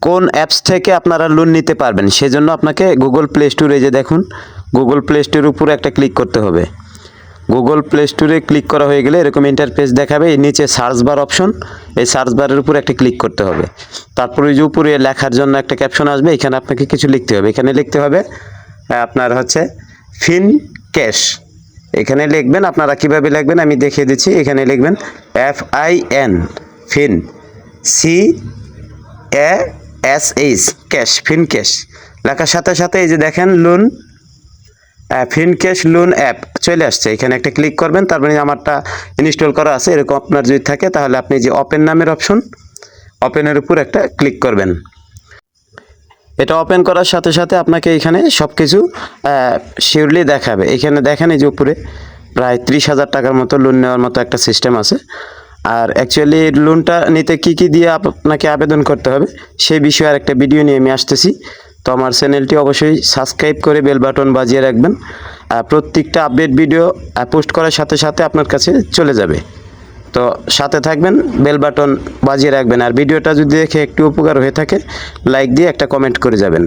কোন অ্যাপস থেকে আপনারা লোন নিতে পারবেন সেজন্য আপনাকে গুগল প্লে স্টোরে যে দেখুন গুগল প্লে স্টোরের উপরে একটা ক্লিক করতে হবে। গুগল প্লে স্টোরে ক্লিক করা হয়ে গেলে এরকম ইন্টারফেস দেখাবে। এই নিচে সার্চ বার অপশন, এই সার্চ বারের উপরে একটা ক্লিক করতে হবে। তারপরে ওই যে উপরে লেখার জন্য একটা ক্যাপশন আসবে, এখানে আপনাকে কিছু লিখতে হবে। এখানে লিখতে হবে আপনার হচ্ছে ফিন ক্যাশ। এখানে লিখবেন, আপনারা কীভাবে লিখবেন আমি দেখিয়ে দিচ্ছি। এখানে লিখবেন FIN ফিন CASH ক্যাশ, ফিন ক্যাশ লেখার সাথে সাথে এই যে দেখেন লোন ফিন ক্যাশ লোন অ্যাপ চলে আসছে। এখানে একটা ক্লিক করবেন, তারপরে আমারটা ইনস্টল করা আছে। এরকম আপনার যদি থাকে তাহলে আপনি যে ওপেন নামের অপশন, ওপেনের উপর একটা ক্লিক করবেন। এটা ওপেন করার সাথে সাথে আপনাকে এখানে সব কিছু শিওরলি দেখাবে। এখানে দেখেন এই যে উপরে প্রায় 30,000 টাকার মতো লোন নেওয়ার মতো একটা সিস্টেম আছে। আর অ্যাকচুয়ালি লোনটা নিতে কি কি দিয়ে আপনাকে আবেদন করতে হবে সেই বিষয়ে আর একটা ভিডিও নিয়ে আমি আসতেছি। তো আমার চ্যানেলটি অবশ্যই সাবস্ক্রাইব করে বেল বাটন বাজিয়ে রাখবেন। প্রত্যেকটা আপডেট ভিডিও পোস্ট করার সাথে সাথে আপনার কাছে চলে যাবে। তো সাথে থাকবেন, বেল বাটন বাজিয়ে রাখবেন। আর ভিডিওটা যদি দেখে একটু উপকার হয়ে থাকে লাইক দিয়ে একটা কমেন্ট করে যাবেন।